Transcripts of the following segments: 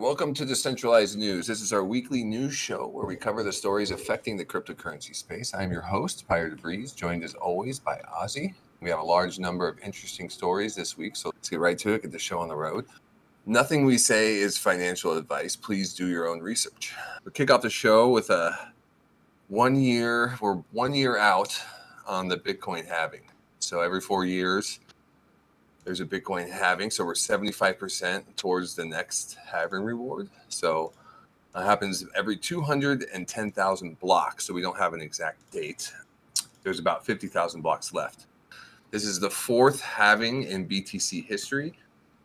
Welcome to Decentralized News. This is our weekly news show where we cover the stories affecting the cryptocurrency space. I'm your host, Pyre DeVries, joined as always by Ozzy. We have a large number of interesting stories this week, so let's get right to it, get the show on the road. Nothing we say is financial advice. Please do your own research. We'll kick off the show with we're 1 year out on the Bitcoin halving. So every 4 years, there's a Bitcoin halving. So we're 75% towards the next halving reward. So it happens every 210,000 blocks. So we don't have an exact date. There's about 50,000 blocks left. This is the fourth halving in BTC history.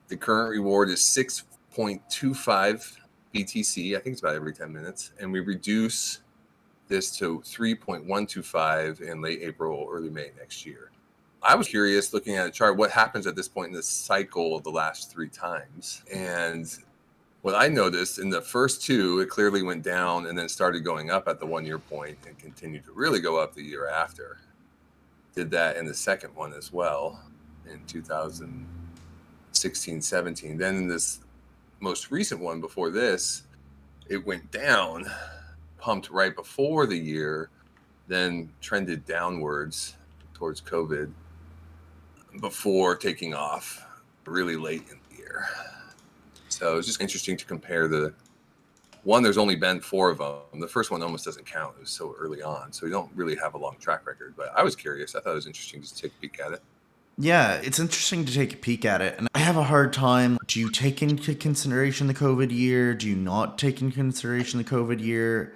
The current reward is 6.25 BTC. I think it's about every 10 minutes. And we reduce this to 3.125 in late April or early May next year. I was curious looking at a chart, what happens at this point in the cycle of the last three times. And what I noticed in the first two, it clearly went down and then started going up at the 1 year point and continued to really go up the year after. Did that in the second one as well in 2016, 17. Then in this most recent one before this, it went down, pumped right before the year, then trended downwards towards COVID before taking off really late in the year. So it's just interesting to compare the one. There's only been four of them. The first one almost doesn't count. It was so early on. So we don't really have a long track record. But I was curious. I thought it was interesting to take a peek at it. Yeah, it's interesting to take a peek at it. And I have a hard time. Do you take into consideration the COVID year? Do you not take into consideration the COVID year?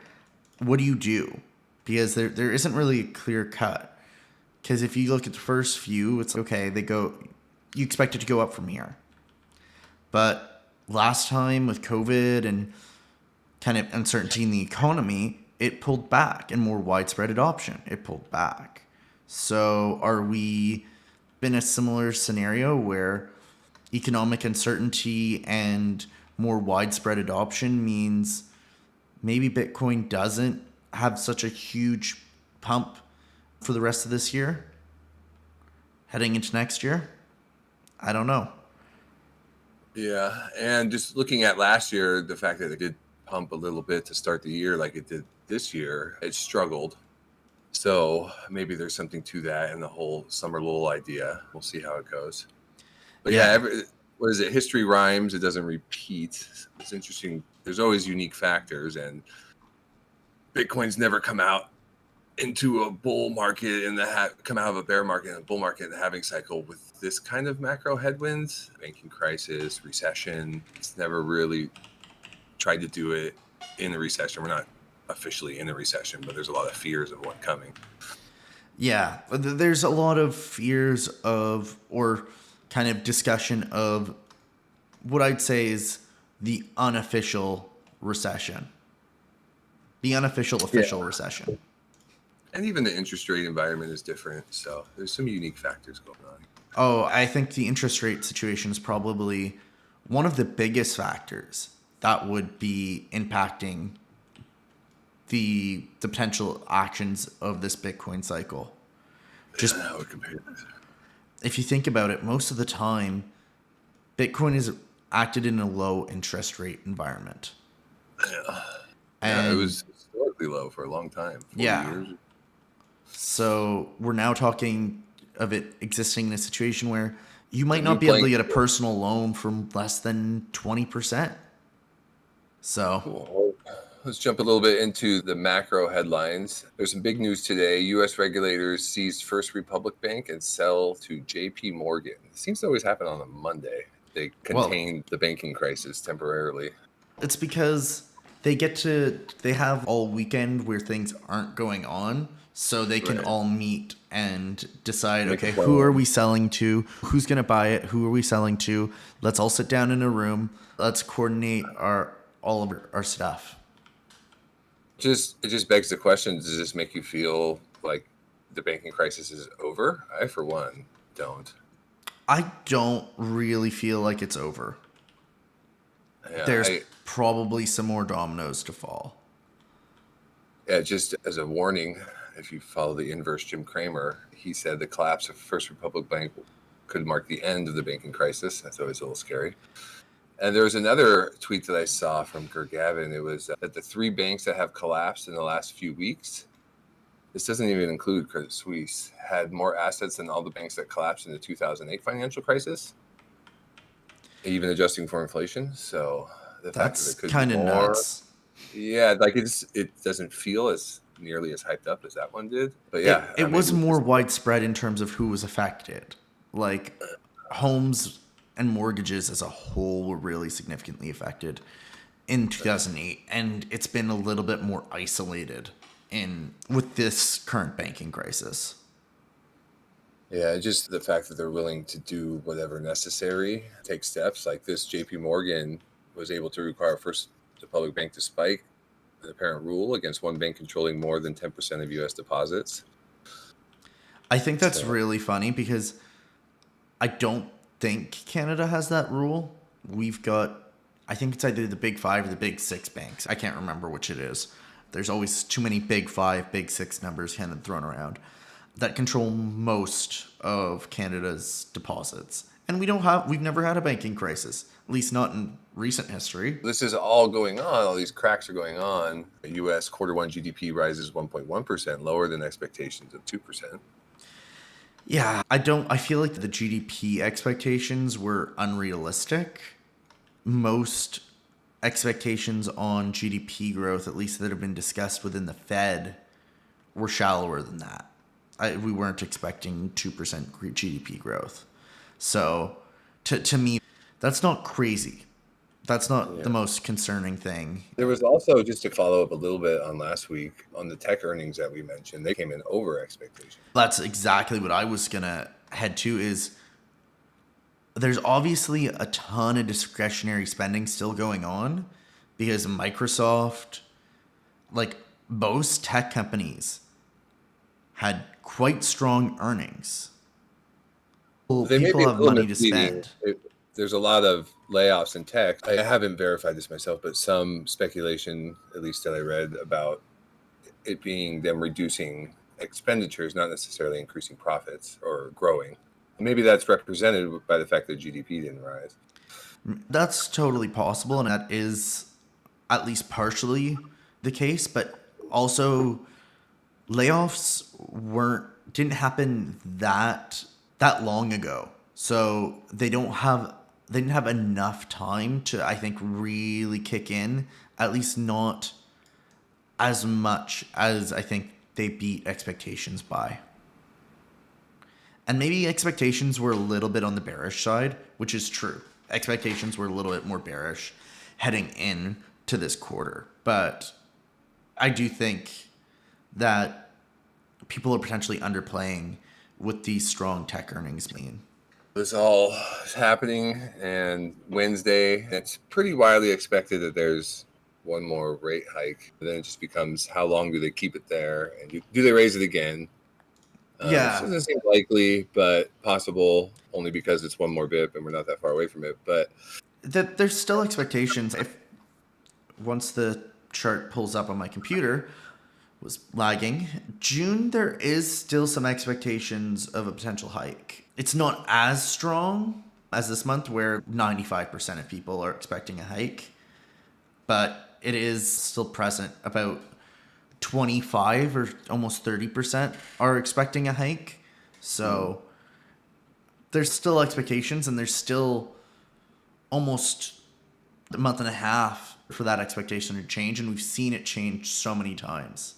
What do you do? Because there isn't really a clear cut. Because if you look at the first few, it's okay, you expect it to go up from here. But last time with COVID and kind of uncertainty in the economy, it pulled back, and more widespread adoption, it pulled back. So are we in a similar scenario where economic uncertainty and more widespread adoption means maybe Bitcoin doesn't have such a huge pump for the rest of this year, heading into next year? I don't know. Yeah, and just looking at last year, the fact that it did pump a little bit to start the year like it did this year, it struggled. So maybe there's something to that and the whole summer lull idea. We'll see how it goes. But yeah, what is it? History rhymes, it doesn't repeat. It's interesting. There's always unique factors, and Bitcoin's never come out into a bull market and come out of a bear market and a bull market and the halving cycle with this kind of macro headwinds, banking crisis, recession. It's never really tried to do it in a recession. We're not officially in a recession, but there's a lot of fears of one coming. Yeah, there's a lot of fears of, or kind of discussion of what I'd say is the unofficial recession. The unofficial recession. And even the interest rate environment is different. So there's some unique factors going on. Oh, I think the interest rate situation is probably one of the biggest factors that would be impacting the potential actions of this Bitcoin cycle. Just how it compares. If you think about it, most of the time, Bitcoin is acted in a low interest rate environment. Yeah, it was historically low for a long time. 40 years. So we're now talking of it existing in a situation where you might not be able to get a personal loan from less than 20%. So cool. Let's jump a little bit into the macro headlines. There's some big news today. U.S. regulators seized First Republic Bank and sell to JPMorgan. It seems to always happen on a Monday. They contained the banking crisis temporarily. It's because they have all weekend where things aren't going on. So they can all meet and decide, okay, who are we selling to? Who's going to buy it? Who are we selling to? Let's all sit down in a room. Let's coordinate all of our stuff. It just begs the question, does this make you feel like the banking crisis is over? I, for one, don't. I don't really feel like it's over. Yeah, There's probably some more dominoes to fall. Yeah, just as a warning, if you follow the inverse Jim Cramer, he said the collapse of First Republic Bank could mark the end of the banking crisis. That's always a little scary. And there was another tweet that I saw from Gavin. It was that the 3 banks that have collapsed in the last few weeks, this doesn't even include Credit Suisse, had more assets than all the banks that collapsed in the 2008 financial crisis, even adjusting for inflation. So the fact that That's it could kind be of more, nuts. yeah, like it doesn't feel as nearly as hyped up as that one did. But yeah, It was more widespread in terms of who was affected. Like homes and mortgages as a whole were really significantly affected in 2008, and it's been a little bit more isolated in with this current banking crisis. Yeah, just the fact that they're willing to do whatever necessary, take steps like this. JPMorgan was able to require first the public bank to spike the parent rule against one bank controlling more than 10% of U.S. deposits. I think that's So, really funny because I don't think Canada has that rule. We've got, I think it's either the big 5 or the big 6 banks. I can't remember which it is. There's always too many big 5, big 6 numbers kind of thrown around that control most of Canada's deposits. And we've never had a banking crisis, at least not in recent history. this is all going on. All these cracks are going on. The U.S. Q1 GDP rises 1.1%, lower than expectations of 2%. Yeah, I feel like the GDP expectations were unrealistic. Most expectations on GDP growth, at least that have been discussed within the Fed, were shallower than that. We weren't expecting 2% GDP growth. So to me, that's not crazy. That's not the most concerning thing. There was also, just to follow up a little bit on last week, on the tech earnings that we mentioned, they came in over expectation. That's exactly what I was going to head to is there's obviously a ton of discretionary spending still going on because Microsoft, like most tech companies, had quite strong earnings. They may People be a have little money to misleading. spend. There's a lot of layoffs in tech. I haven't verified this myself, but some speculation, at least that I read, about it being them reducing expenditures, not necessarily increasing profits or growing. Maybe that's represented by the fact that GDP didn't rise. That's totally possible, and that is at least partially the case, but also layoffs didn't happen that long ago. So they didn't have enough time to, I think, really kick in, at least not as much as I think they beat expectations by. And maybe expectations were a little bit on the bearish side, which is true. Expectations were a little bit more bearish heading in to this quarter. But I do think that people are potentially underplaying what these strong tech earnings mean. This all is happening, and Wednesday, it's pretty widely expected that there's one more rate hike. Then it just becomes how long do they keep it there, and do they raise it again? Yeah. It doesn't seem likely, but possible only because it's one more bit and we're not that far away from it. But That there's still expectations. If once the chart pulls up on my computer was lagging, June there is still some expectations of a potential hike. It's not as strong as this month where 95% of people are expecting a hike, but it is still present. About 25 or almost 30% are expecting a hike. So there's still expectations, and there's still almost a month and a half for that expectation to change, and we've seen it change so many times.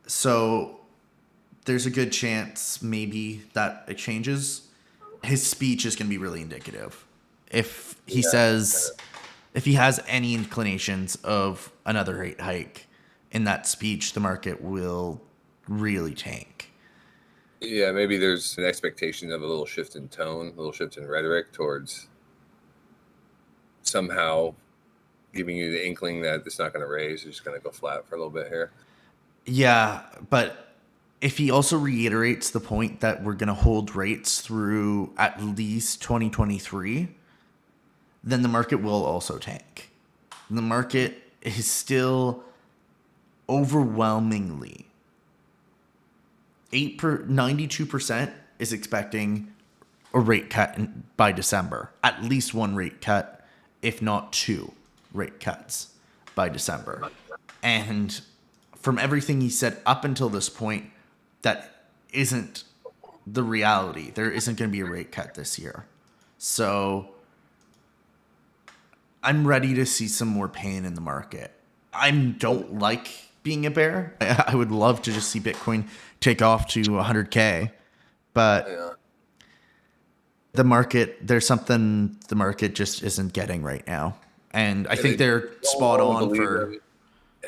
So there's a good chance maybe that it changes. His speech is going to be really indicative. If he says, if he has any inclinations of another rate hike in that speech, the market will really tank. yeah, maybe there's an expectation of a little shift in tone, a little shift in rhetoric towards somehow giving you the inkling that it's not going to raise, it's just going to go flat for a little bit here. Yeah, but if he also reiterates the point that we're going to hold rates through at least 2023, then the market will also tank. The market is still overwhelmingly 92% is expecting a rate cut by December. At least one rate cut, if not two rate cuts by December. And from everything he said up until this point, that isn't the reality. There isn't going to be a rate cut this year. So I'm ready to see some more pain in the market. I don't like being a bear. I would love to just see Bitcoin take off to 100K, but the market, there's something the market just isn't getting right now. And I think they're spot on for...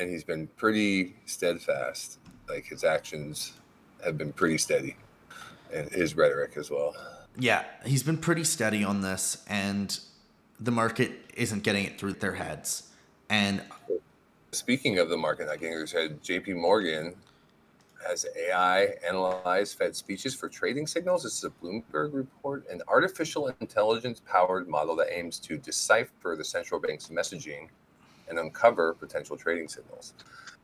And he's been pretty steadfast. Like his actions have been pretty steady, and his rhetoric as well. Yeah, he's been pretty steady on this, and the market isn't getting it through their heads. And speaking of the market not getting through their head, JPMorgan has AI analyze Fed speeches for trading signals. This is a Bloomberg report, an artificial intelligence-powered model that aims to decipher the central bank's messaging and uncover potential trading signals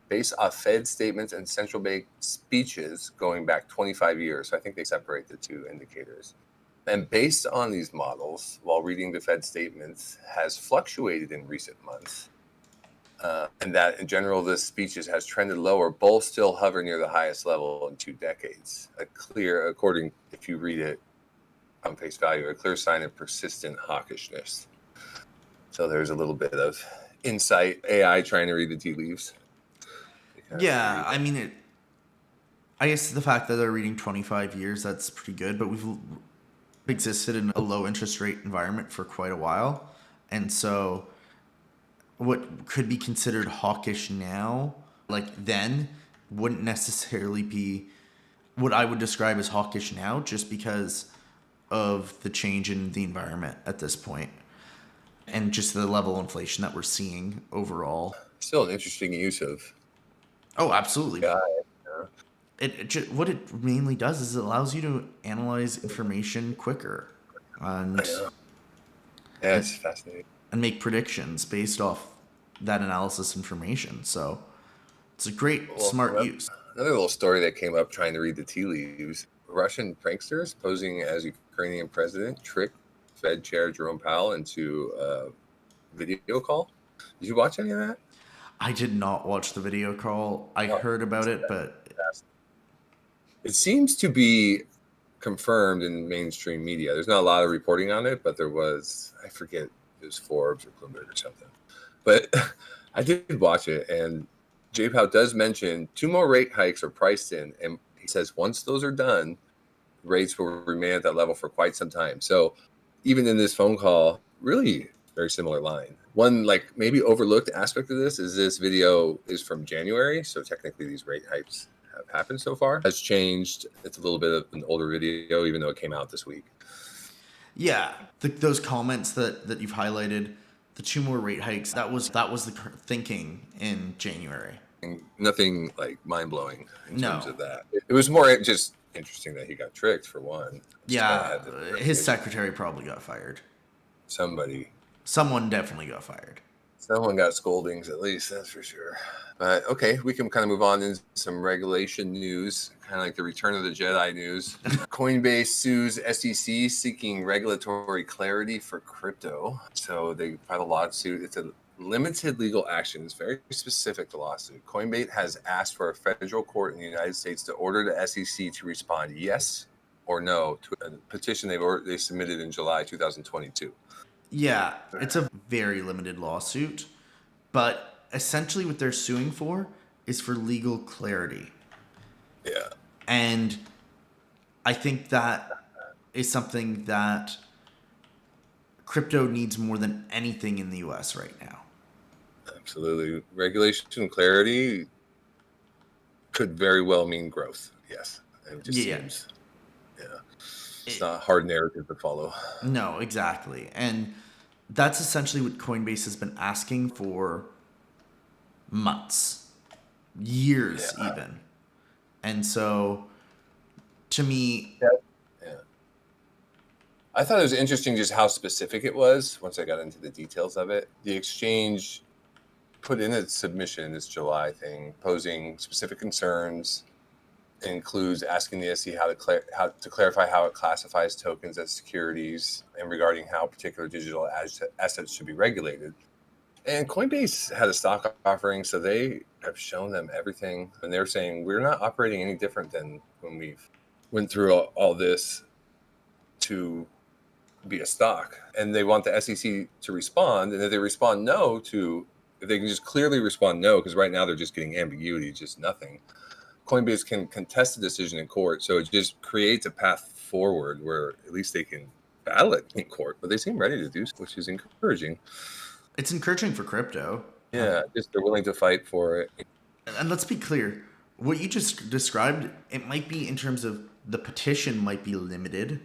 based off Fed statements and central bank speeches going back 25 years. So I think they separate the two indicators. And based on these models, while reading the Fed statements has fluctuated in recent months, and that in general, the speeches has trended lower, both still hover near the highest level in 2 decades. A clear, according, if you read it on face value, a clear sign of persistent hawkishness. So there's a little bit of insight, AI trying to read the tea leaves. Yeah, I mean, I guess the fact that they're reading 25 years, that's pretty good, but we've existed in a low interest rate environment for quite a while. And so what could be considered hawkish now, like then, wouldn't necessarily be what I would describe as hawkish now, just because of the change in the environment at this point and just the level of inflation that we're seeing overall. Still an interesting use of... Oh, absolutely. Yeah. What it mainly does is it allows you to analyze information quicker and it's fascinating, and make predictions based off that analysis information. So it's a great, smart use. Another little story that came up trying to read the tea leaves: Russian pranksters posing as Ukrainian president tricked Fed Chair Jerome Powell into a video call. Did you watch any of that? I did not watch the video call. I heard about it, but it seems to be confirmed in mainstream media. There's not a lot of reporting on it, but there was, I forget, it was Forbes or Bloomberg or something. But I did watch it, and J. Powell does mention 2 more rate hikes are priced in, and he says once those are done, rates will remain at that level for quite some time. So even in this phone call, really very similar line. One like maybe overlooked aspect of this video is from January, so technically these rate hikes have happened so far. Has changed. It's a little bit of an older video, even though it came out this week. Yeah, those comments that you've highlighted, the 2 more rate hikes, that was the thinking in January. Nothing like mind blowing in terms of that. It was more just interesting that he got tricked for one. Yeah, his secretary probably got fired. Someone definitely got fired. Someone got scoldings at least, that's for sure. But okay, we can kind of move on into some regulation news, kind of like the Return of the Jedi news. Coinbase sues SEC seeking regulatory clarity for crypto. So they filed a lawsuit. It's a limited legal action. It's very specific, the lawsuit. Coinbase has asked for a federal court in the United States to order the SEC to respond yes or no to a petition they submitted in July 2022. Yeah, it's a very limited lawsuit, but essentially what they're suing for is for legal clarity. Yeah. And I think that is something that crypto needs more than anything in the US right now. Absolutely. Regulation clarity could very well mean growth. Yes. It just seems, it's not a hard narrative to follow. No, exactly. And that's essentially what Coinbase has been asking for months, years even. And so to me... I thought it was interesting just how specific it was once I got into the details of it. The exchange put in its submission, this July thing, posing specific concerns It includes asking the SEC how to clarify how it classifies tokens as securities and regarding how particular digital assets should be regulated. And Coinbase had a stock offering, so they have shown them everything. And they're saying we're not operating any different than when we went through all this to be a stock. And they want the SEC to respond. And if they respond no to, if they can just clearly respond no, because right now they're just getting ambiguity, just nothing. Coinbase can contest the decision in court. So it just creates a path forward where at least they can battle it in court. But they seem ready to do so, which is encouraging. It's encouraging for crypto. Yeah, just they're willing to fight for it. And let's be clear, what you just described, it might be in terms of the petition might be limited,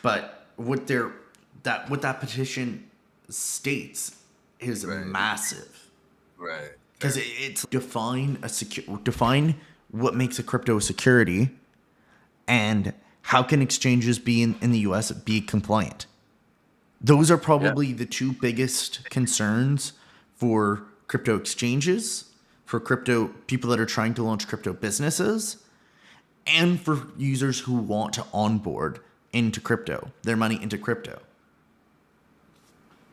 but what that petition states is massive. Right. Because it's define what makes a crypto a security, and how can exchanges be in the US be compliant. Those are probably the two biggest concerns for crypto exchanges, for crypto people that are trying to launch crypto businesses, and for users who want to onboard into crypto, their money into crypto.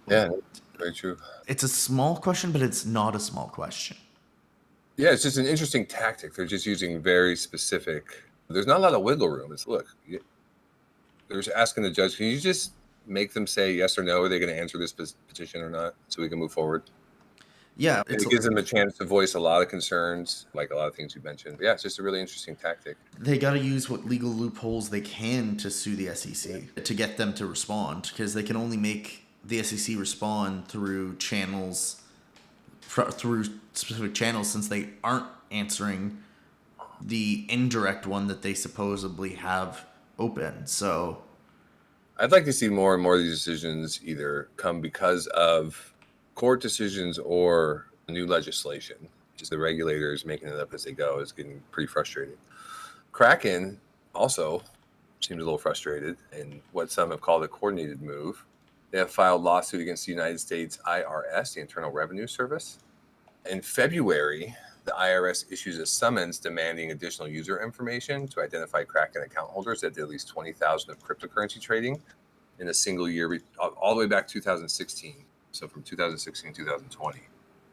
Yeah, very true. It's a small question, but it's not a small question. Yeah, it's just an interesting tactic. They're just using very specific. There's not a lot of wiggle room. It's they're just asking the judge, can you just make them say yes or no? Are they going to answer this petition or not, so we can move forward? Yeah, it gives them a chance to voice a lot of concerns, like a lot of things you mentioned. But yeah, it's just a really interesting tactic. They got to use what legal loopholes they can to sue the SEC to get them to respond, because they can only make the SEC respond through channels, through specific channels, since they aren't answering the indirect one that they supposedly have open. So I'd like to see more and more of these decisions either come because of court decisions or new legislation. Just the regulators making it up as they go is getting pretty frustrating. Kraken also seems a little frustrated in what some have called a coordinated move. They have filed lawsuit against the United States IRS, the Internal Revenue Service. In February, the IRS issues a summons demanding additional user information to identify Kraken account holders that did at least 20,000 of cryptocurrency trading in a single year, all the way back to 2016. So from 2016 to 2020.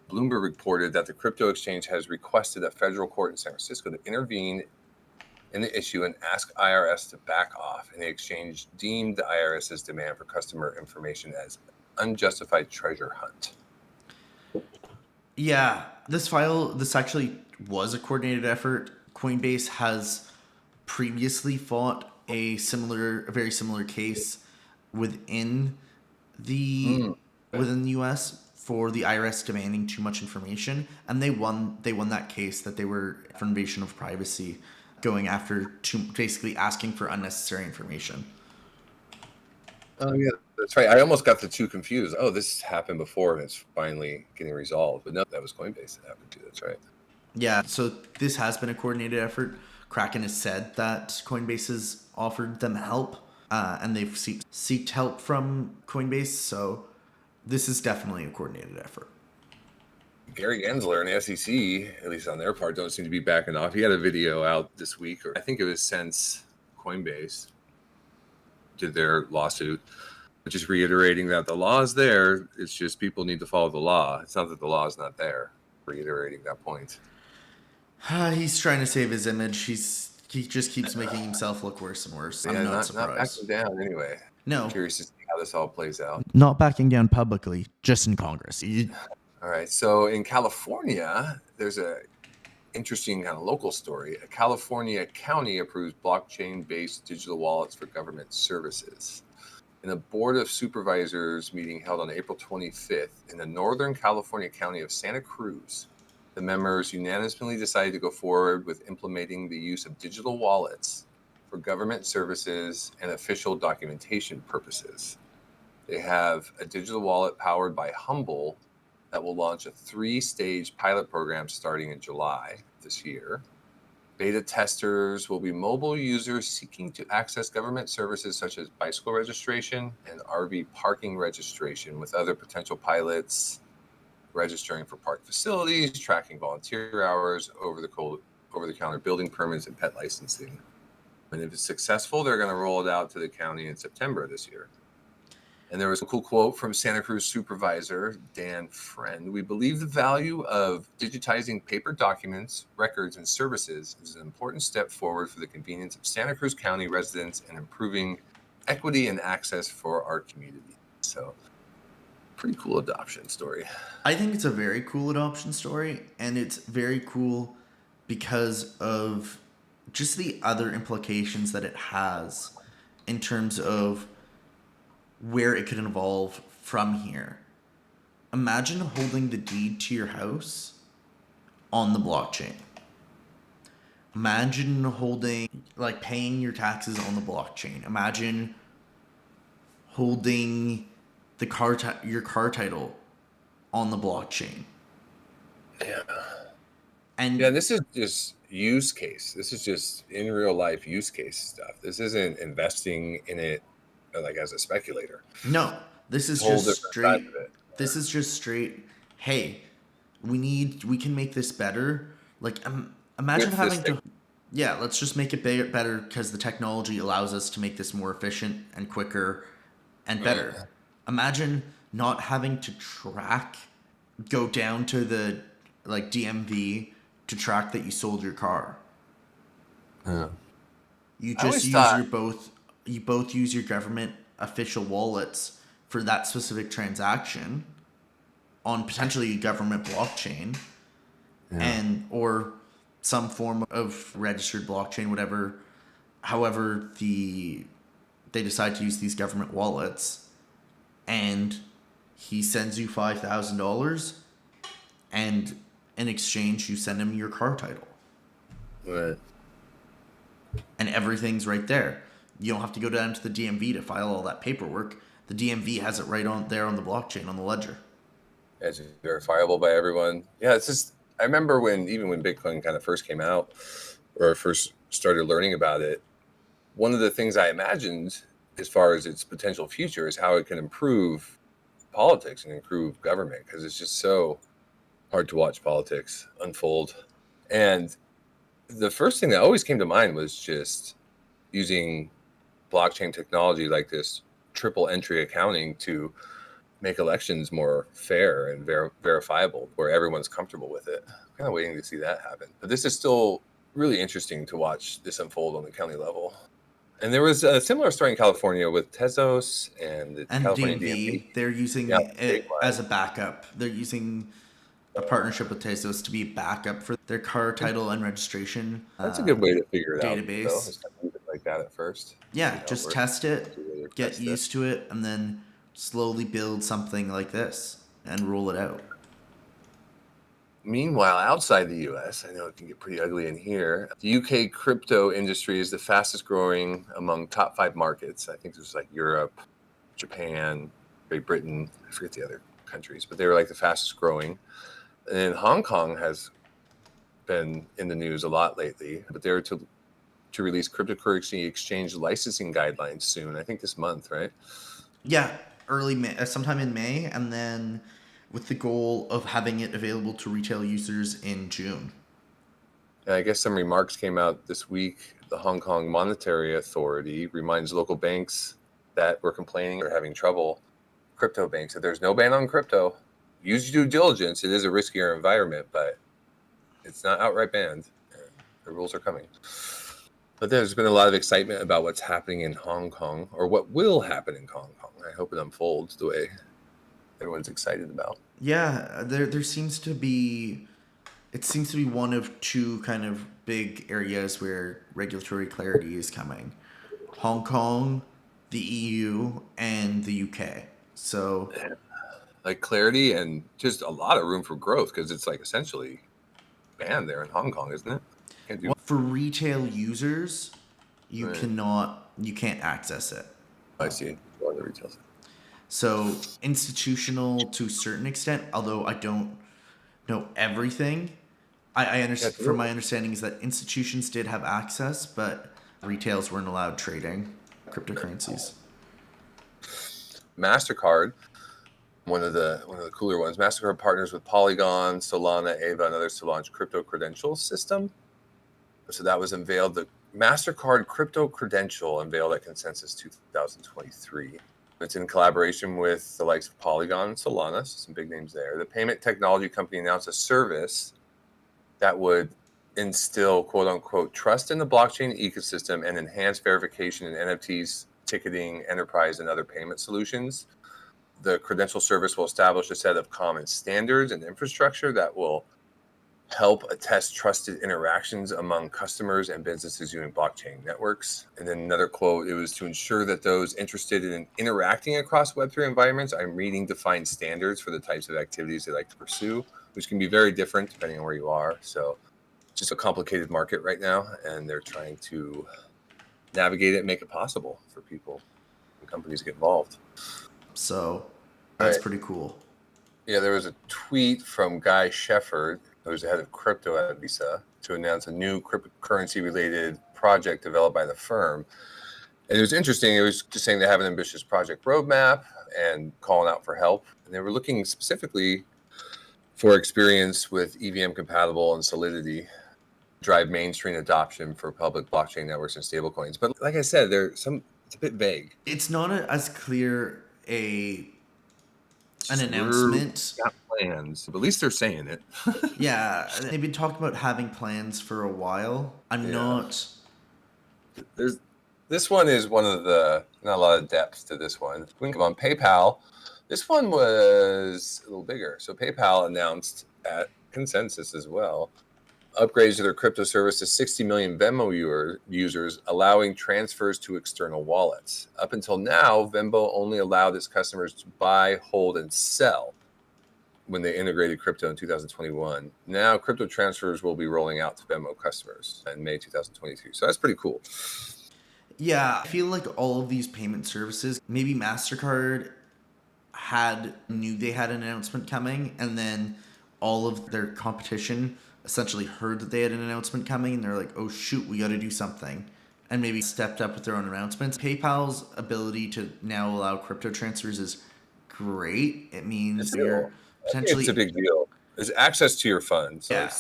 Bloomberg reported that the crypto exchange has requested a federal court in San Francisco to intervene in the issue and ask IRS to back off. And the exchange deemed the IRS's demand for customer information as unjustified treasure hunt. Yeah, this actually was a coordinated effort. Coinbase has previously fought a very similar case within the US for the IRS demanding too much information, and they won that case that they were for invasion of privacy, going after basically asking for unnecessary information. Oh yeah, that's right. I almost got the two confused. Oh, this happened before and it's finally getting resolved. But no, that was Coinbase that happened to. That's right. Yeah, so this has been a coordinated effort. Kraken has said that Coinbase has offered them help, and they've sought help from Coinbase. So this is definitely a coordinated effort. Gary Gensler and the SEC, at least on their part, don't seem to be backing off. He had a video out this week, or I think it was since Coinbase did their lawsuit, just reiterating that the law is there. It's just people need to follow the law. It's not that the law is not there. Reiterating that point. He's trying to save his image. He just keeps making himself look worse and worse. Yeah, I'm not surprised. Not backing down anyway. No. I'm curious to see how this all plays out. Not backing down publicly, just in Congress. All right. So in California, there's a interesting kind of local story. A California county approves blockchain-based digital wallets for government services. In a Board of Supervisors meeting held on April 25th in the Northern California county of Santa Cruz, the members unanimously decided to go forward with implementing the use of digital wallets for government services and official documentation purposes. They have a digital wallet powered by Humble that will launch a 3-stage pilot program starting in July this year. Beta testers will be mobile users seeking to access government services such as bicycle registration and RV parking registration, with other potential pilots registering for park facilities, tracking volunteer hours over the over-the-counter building permits and pet licensing. And if it's successful, they're going to roll it out to the county in September this year. And there was a cool quote from Santa Cruz supervisor Dan Friend. We believe the value of digitizing paper documents, records, and services is an important step forward for the convenience of Santa Cruz County residents and improving equity and access for our community. So, pretty cool adoption story. I think it's a very cool adoption story, and it's very cool because of just the other implications that it has in terms of where it could evolve from here. Imagine holding the deed to your house on the blockchain. Imagine holding, like, paying your taxes on the blockchain. Imagine holding the your car title on the blockchain. Yeah. And yeah, this is just use case. This is just in real life use case stuff. This isn't investing in it like as a speculator. No, this is just straight. This is just straight. Hey, we can make this better. Like, imagine having to. Yeah, let's just make it better because the technology allows us to make this more efficient and quicker and better. Imagine not having to go down to the DMV to track that you sold your car. Yeah. You just you both use your government official wallets for that specific transaction on potentially a government blockchain, and or some form of registered blockchain, whatever. However, they decide to use these government wallets, and he sends you $5,000, and in exchange, you send him your car title. Right. And everything's right there. You don't have to go down to the DMV to file all that paperwork. The DMV has it right on there on the blockchain, on the ledger. It's verifiable by everyone. Yeah, it's just, I remember when Bitcoin kind of first came out, or first started learning about it, one of the things I imagined as far as its potential future is how it can improve politics and improve government, because it's just so hard to watch politics unfold. And the first thing that always came to mind was just using blockchain technology like this triple entry accounting to make elections more fair and verifiable, where everyone's comfortable with it. I'm kind of waiting to see that happen. But this is still really interesting to watch this unfold on the county level. And there was a similar story in California with Tezos and the California DMV. They're using it as a backup. They're using a partnership with Tezos to be a backup for their car title and registration. That's a good way to figure it database. Out. Just leave it like that at first. Yeah, just test it, get used to it, and then slowly build something like this and roll it out. Meanwhile, outside the US, I know it can get pretty ugly in here. The UK crypto industry is the fastest growing among top 5 markets. I think there's like Europe, Japan, Great Britain. I forget the other countries, but they were like the fastest growing. And then Hong Kong has been in the news a lot lately, but they're to release cryptocurrency exchange licensing guidelines soon. I think this month, right? Yeah, early May, sometime in May, and then with the goal of having it available to retail users in June. And I guess some remarks came out this week. The Hong Kong Monetary Authority reminds local banks that were complaining or having trouble, crypto banks, that there's no ban on crypto. Use due diligence. It is a riskier environment, but it's not outright banned. The rules are coming. But there's been a lot of excitement about what's happening in Hong Kong, or what will happen in Hong Kong. I hope it unfolds the way everyone's excited about. Yeah, there seems to be, it seems to be one of two kind of big areas where regulatory clarity is coming. Hong Kong, the EU, and the UK. So, like clarity and just a lot of room for growth, because it's like essentially banned there in Hong Kong, isn't it? For retail users, you can't access it. I see. On the retail side. So institutional to a certain extent, although I don't know everything. I understand. From my understanding, is that institutions did have access, but retails weren't allowed trading cryptocurrencies. MasterCard, one of the cooler ones. MasterCard partners with Polygon, Solana, Ava, and others to launch crypto credentials system. So that was unveiled. The MasterCard crypto credential unveiled at Consensus 2023. It's in collaboration with the likes of Polygon and Solana, so some big names there. The payment technology company announced a service that would instill, quote unquote, trust in the blockchain ecosystem and enhance verification in NFTs, ticketing, enterprise, and other payment solutions. The credential service will establish a set of common standards and infrastructure that will help attest trusted interactions among customers and businesses using blockchain networks. And then another quote, it was to ensure that those interested in interacting across Web3 environments are meeting defined standards for the types of activities they like to pursue, which can be very different depending on where you are. So it's just a complicated market right now, and they're trying to navigate it and make it possible for people and companies to get involved. So that's pretty cool. Yeah, there was a tweet from Guy Shefford, who's the head of crypto at Visa, to announce a new cryptocurrency-related project developed by the firm. And it was interesting. It was just saying they have an ambitious project roadmap and calling out for help. And they were looking specifically for experience with EVM compatible and Solidity, drive mainstream adoption for public blockchain networks and stablecoins. But like I said, it's a bit vague. It's not as clear an announcement. Got plans, but at least they're saying it. Yeah, they've been talking about having plans for a while. This one is one of the, not a lot of depth to this one. We can come on PayPal. This one was a little bigger. So PayPal announced at Consensus as well, upgrades to their crypto service to 60 million Venmo users, allowing transfers to external wallets. Up until now, Venmo only allowed its customers to buy, hold, and sell when they integrated crypto in 2021. Now, crypto transfers will be rolling out to Venmo customers in May 2022. So that's pretty cool. Yeah, I feel like all of these payment services, maybe MasterCard knew they had an announcement coming, and then all of their competition essentially heard that they had an announcement coming, and they're like, oh shoot, we got to do something, and maybe stepped up with their own announcements. PayPal's ability to now allow crypto transfers is great. It means you're potentially... It's a big deal. It's access to your funds. So yeah.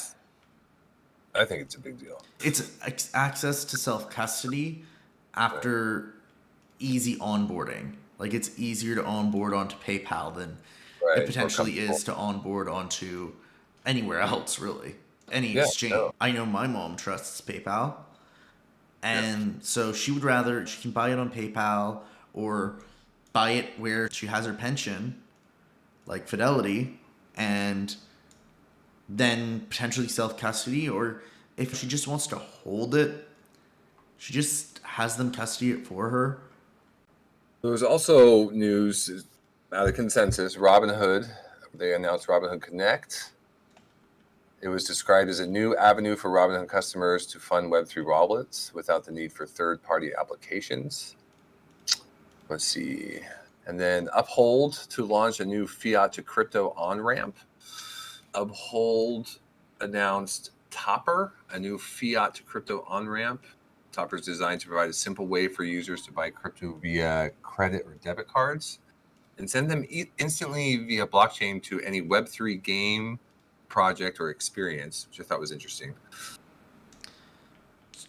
I think it's a big deal. It's access to self-custody after easy onboarding. Like, it's easier to onboard onto PayPal than it potentially is to onboard onto anywhere else, really. Any exchange. No. I know my mom trusts PayPal, and so she can buy it on PayPal or buy it where she has her pension, like Fidelity, and then potentially self-custody, or if she just wants to hold it, she just has them custody it for her. There was also news out of Consensus, Robinhood. They announced Robinhood Connect. It was described as a new avenue for Robinhood customers to fund Web3 wallets without the need for third-party applications. Let's see. And then Uphold to launch a new fiat to crypto on-ramp. Uphold announced Topper, a new fiat to crypto on-ramp. Topper is designed to provide a simple way for users to buy crypto via credit or debit cards and send them instantly via blockchain to any Web3 game, project, or experience, which I thought was interesting.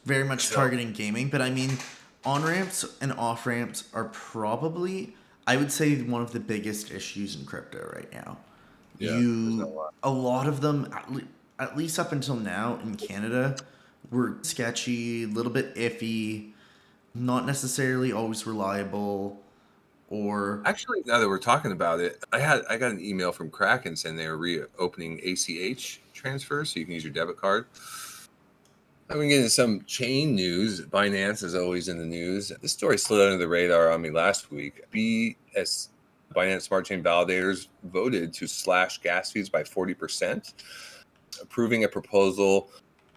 Very much targeting gaming, but I mean, on-ramps and off-ramps are probably, I would say, one of the biggest issues in crypto right now. Yeah, a lot of them, at least up until now in Canada, were sketchy, a little bit iffy, not necessarily always reliable, or... Actually, now that we're talking about it, I got an email from Kraken saying they were reopening ACH transfers, so you can use your debit card. I've been getting some chain news. Binance is always in the news. This story slid under the radar on me last week. Binance Smart Chain validators voted to slash gas fees by 40%, approving a proposal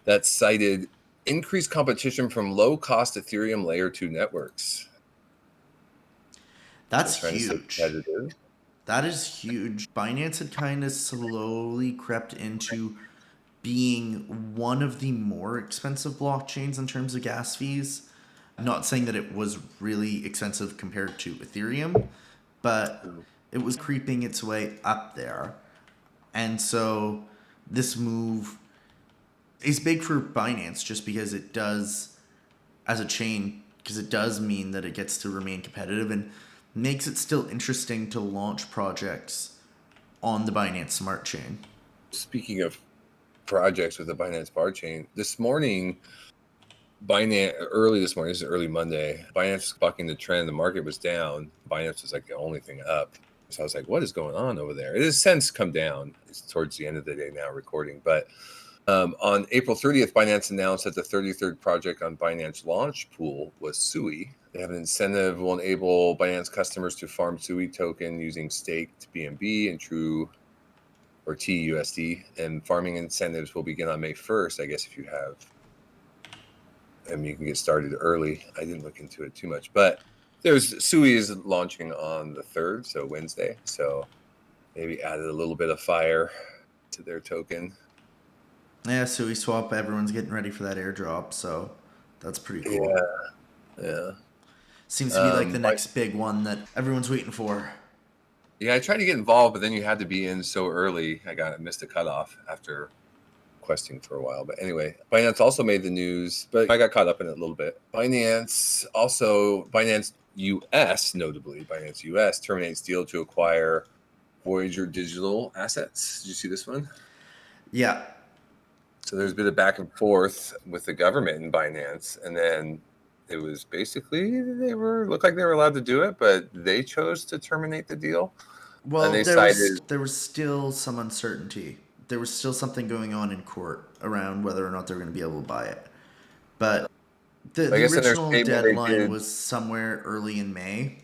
that cited increased competition from low-cost Ethereum Layer 2 networks. That's huge. That is huge. Binance had kind of slowly crept into being one of the more expensive blockchains in terms of gas fees. I'm not saying that it was really expensive compared to Ethereum, but it was creeping its way up there. And so this move is big for Binance just because it does, as a chain, because it does mean that it gets to remain competitive and makes it still interesting to launch projects on the Binance Smart Chain. Speaking of projects with the Binance Smart Chain, this morning, this is early Monday, Binance was bucking the trend. The market was down. Binance was like the only thing up. So I was like, what is going on over there? It has since come down. It's towards the end of the day now recording. But on April 30th, Binance announced that the 33rd project on Binance Launch Pool was SUI. They have an incentive will enable Binance customers to farm SUI token using staked BNB and True or TUSD. And farming incentives will begin on May 1st, I guess, if you have. I mean, you can get started early. I didn't look into it too much, but SUI is launching on the 3rd, so Wednesday. So maybe added a little bit of fire to their token. Yeah, SUI swap. Everyone's getting ready for that airdrop, so that's pretty cool. Yeah. Seems to be like the next big one that everyone's waiting for. Yeah, I tried to get involved, but then you had to be in so early. I missed a cutoff after questing for a while. But anyway, Binance also made the news, but I got caught up in it a little bit. Binance US, notably, Binance US terminates deal to acquire Voyager digital assets. Did you see this one? Yeah. So there's a bit of back and forth with the government and Binance, and then it was basically looked like they were allowed to do it, but they chose to terminate the deal. Well, there was still some uncertainty. There was still something going on in court around whether or not they were going to be able to buy it. But the original deadline was somewhere early in May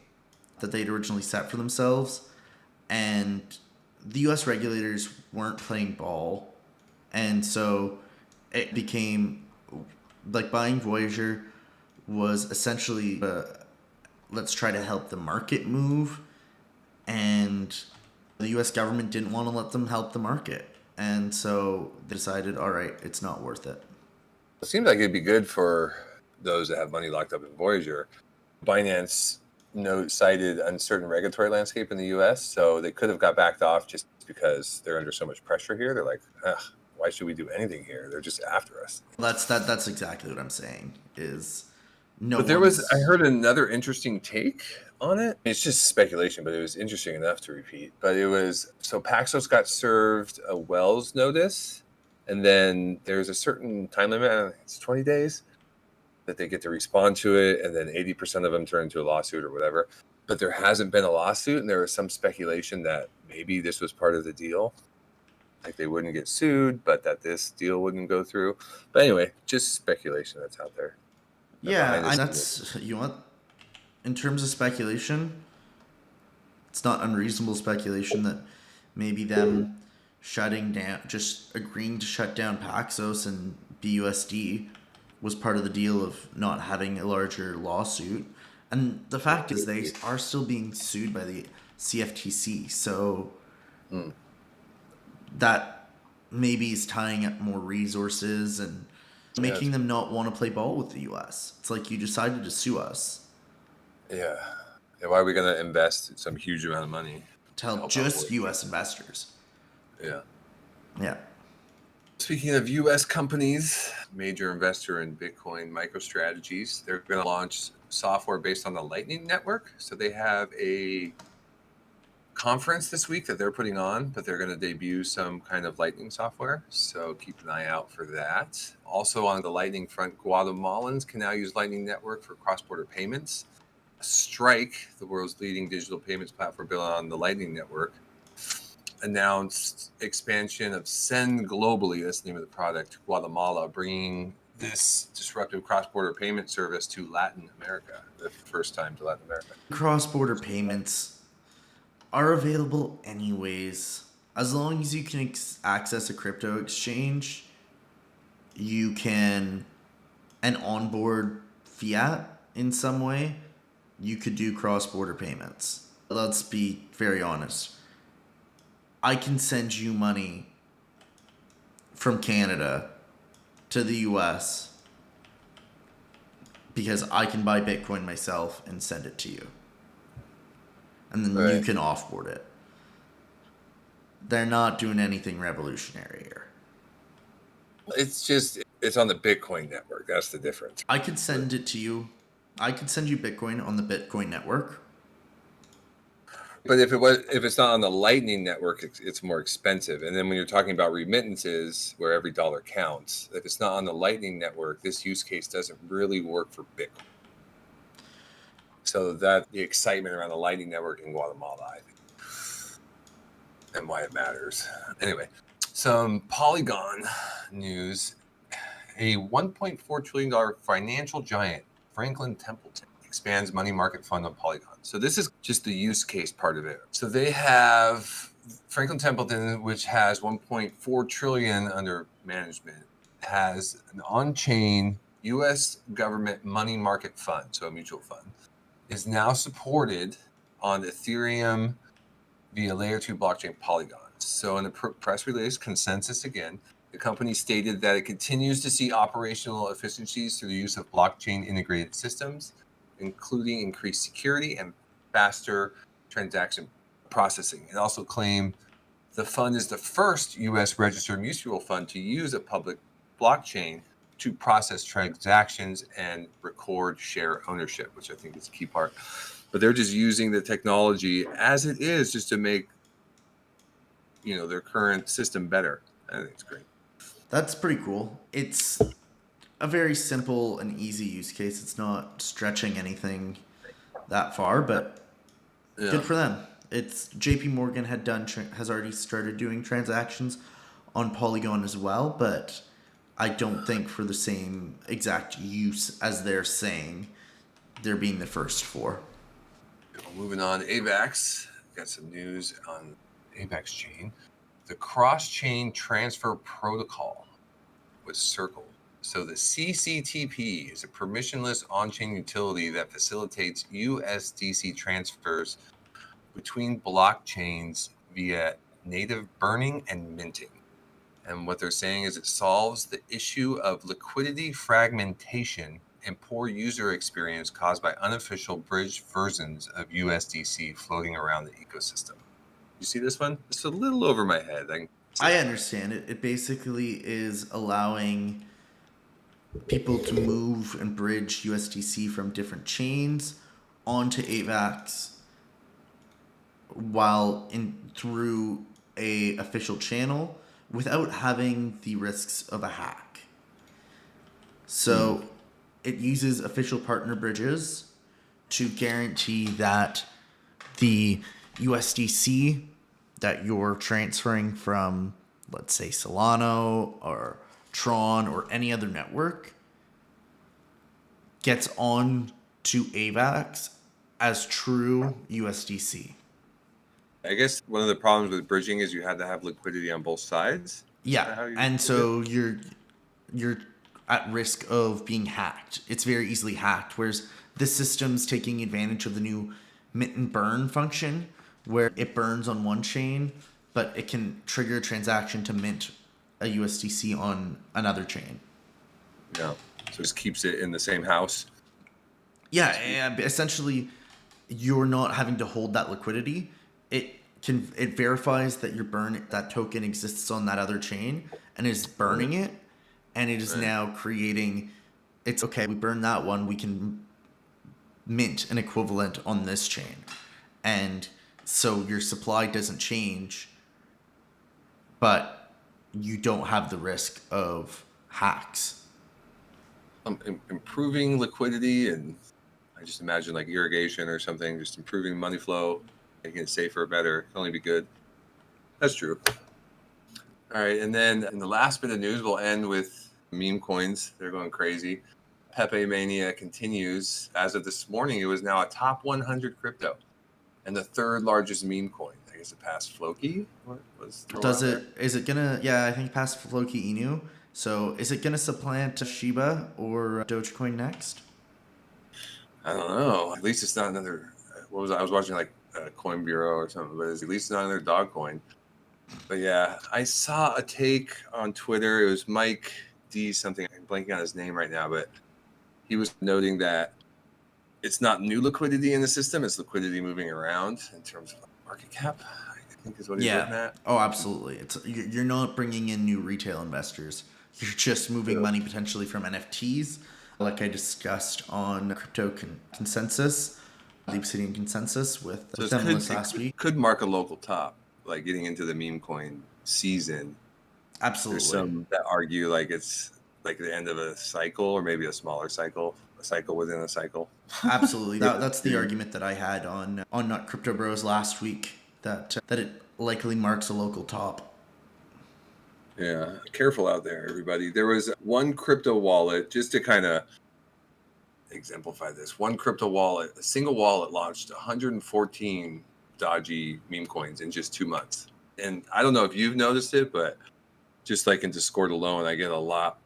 that they'd originally set for themselves. And the U.S. regulators weren't playing ball. And so it became like buying Voyager was essentially let's try to help the market move. And the U.S. government didn't want to let them help the market. And so they decided, all right, it's not worth it. It seems like it'd be good for those that have money locked up in Voyager. Binance cited uncertain regulatory landscape in the U.S., so they could have got backed off just because they're under so much pressure here. They're like, why should we do anything here? They're just after us. That's exactly what I'm saying. I heard another interesting take on it. It's just speculation, but it was interesting enough to repeat. But it was, so Paxos got served a Wells notice, and then there's a certain time limit, it's 20 days, that they get to respond to it, and then 80% of them turn into a lawsuit or whatever. But there hasn't been a lawsuit, and there was some speculation that maybe this was part of the deal. Like they wouldn't get sued, but that this deal wouldn't go through. But anyway, just speculation that's out there. Yeah, in terms of speculation, it's not unreasonable speculation that maybe them just agreeing to shut down Paxos and BUSD was part of the deal of not having a larger lawsuit. And the fact is they are still being sued by the CFTC, so that maybe is tying up more resources and making them not want to play ball with the U.S. It's like you decided to sue us. Yeah. Why are we going to invest some huge amount of money to help just U.S. investors? Yeah. Speaking of U.S. companies, major investor in Bitcoin, MicroStrategies, they're going to launch software based on the Lightning Network. So they have a conference this week that they're putting on, but they're going to debut some kind of Lightning software. So keep an eye out for that. Also on the Lightning front, Guatemalans can now use Lightning Network for cross-border payments. Strike, the world's leading digital payments platform built on the Lightning Network, announced expansion of Send globally. That's the name of the product. Guatemala, bringing this disruptive cross-border payment service to Latin America, the first time to Latin America. Cross-border payments are available anyways. As long as you can access a crypto exchange, you can, and onboard fiat in some way, you could do cross-border payments. Let's be very honest. I can send you money from Canada to the US because I can buy Bitcoin myself and send it to you. And then you can offboard it. They're not doing anything revolutionary here. It's on the Bitcoin network. That's the difference. I could send it to you. I could send you Bitcoin on the Bitcoin network. But if it's not on the Lightning network, it's more expensive. And then when you're talking about remittances, where every dollar counts, if it's not on the Lightning network, this use case doesn't really work for Bitcoin. So that the excitement around the Lightning network in Guatemala, I think, and why it matters. Anyway, some Polygon news. A $1.4 trillion financial giant, Franklin Templeton, expands money market fund on Polygon. So this is just the use case part of it. So they have Franklin Templeton, which has 1.4 trillion under management, has an on-chain U.S. government money market fund, so a mutual fund, is now supported on Ethereum via layer 2 blockchain Polygon. So in the press release, Consensus again, the company stated that it continues to see operational efficiencies through the use of blockchain integrated systems, including increased security and faster transaction processing. It also claimed the fund is the first U.S. registered mutual fund to use a public blockchain to process transactions and record share ownership, which I think is a key part. But they're just using the technology as it is just to make, their current system better. I think it's great. That's pretty cool. It's a very simple and easy use case. It's not stretching anything that far, but good for them. It's JPMorgan has already started doing transactions on Polygon as well, but I don't think for the same exact use as they're saying they're being the first for. Moving on, AVAX. Got some news on AVAX chain. The cross-chain transfer protocol was Circle. So the CCTP is a permissionless on-chain utility that facilitates USDC transfers between blockchains via native burning and minting. And what they're saying is it solves the issue of liquidity fragmentation and poor user experience caused by unofficial bridged versions of USDC floating around the ecosystem. You see this one? It's a little over my head. I understand it. It basically is allowing people to move and bridge USDC from different chains onto AVAX through a official channel without having the risks of a hack. So it uses official partner bridges to guarantee that the USDC that you're transferring from, let's say, Solana or Tron or any other network gets on to AVAX as true USDC. I guess one of the problems with bridging is you had to have liquidity on both sides. Yeah, and so you're at risk of being hacked. It's very easily hacked, whereas this system's taking advantage of the new mint and burn function, where it burns on one chain, but it can trigger a transaction to mint a USDC on another chain. Yeah, so it just keeps it in the same house. Yeah, and essentially, you're not having to hold that liquidity. It verifies that that token exists on that other chain and is burning it, and it is now creating. It's okay. We burn that one. We can mint an equivalent on this chain, and so your supply doesn't change, but you don't have the risk of hacks. Improving liquidity, and I just imagine like irrigation or something, just improving money flow, making it safer, better, can only be good. That's true. All right, and then in the last bit of news, we'll end with meme coins. They're going crazy. Pepe Mania continues. As of this morning, it was now a top 100 crypto and the third largest meme coin. I guess it passed Floki. Is it gonna? Yeah, I think it passed Floki Inu. So is it gonna supplant Shiba or Dogecoin next? I don't know. At least it's not another. I was watching like Coin Bureau or something, but at least not another dog coin. But yeah, I saw a take on Twitter. It was Mike D something. I'm blanking on his name right now, but he was noting that it's not new liquidity in the system. It's liquidity moving around in terms of market cap, I think is what he's looking at. Oh, absolutely. You're not bringing in new retail investors. You're just moving money potentially from NFTs, like I discussed on consensus, the Obsidian consensus with So them last week. could mark a local top, like getting into the meme coin season. There's Absolutely. some that argue like it's like the end of a cycle or maybe a smaller cycle, a cycle within a cycle. Absolutely. That's the argument that I had on Not Crypto Bros last week, that it likely marks a local top. Yeah, careful out there, everybody. There was one crypto wallet, just to kind of exemplify this. One crypto wallet, a single wallet launched 114 dodgy meme coins in just 2 months. And I don't know if you've noticed it, but just like in Discord alone, I get a lot,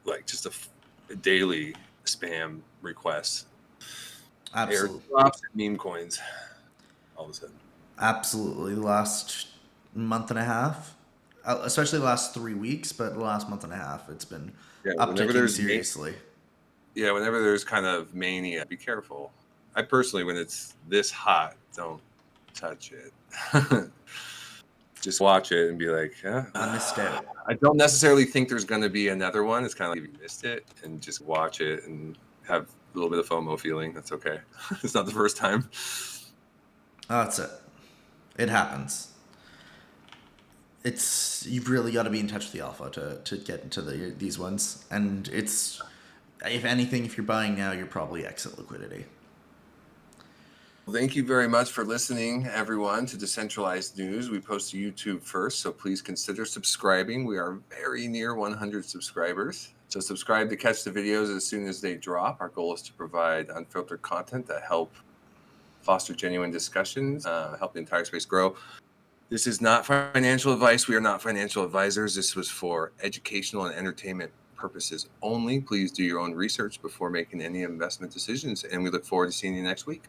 like just a daily spam requests. Absolutely. Airdrops and meme coins all of a sudden. Absolutely. The last month and a half, especially the last 3 weeks, but the last month and a half, it's been upticking seriously. Whenever there's kind of mania, be careful. I personally, when it's this hot, don't touch it. Just watch it and be like, I missed out. I don't necessarily think there's going to be another one. It's kind of like if you missed it, and just watch it and have a little bit of FOMO feeling. That's okay. It's not the first time. Oh, that's it. It happens. You've really got to be in touch with the alpha to get into these ones, and it's, if anything, if you're buying now, you're probably exit liquidity. Well, thank you very much for listening, everyone, to Decentralized News. We post to YouTube first, so please consider subscribing. We are very near 100 subscribers. So subscribe to catch the videos as soon as they drop. Our goal is to provide unfiltered content that help foster genuine discussions, help the entire space grow. This is not financial advice. We are not financial advisors. This was for educational and entertainment purposes only. Please do your own research before making any investment decisions, and we look forward to seeing you next week.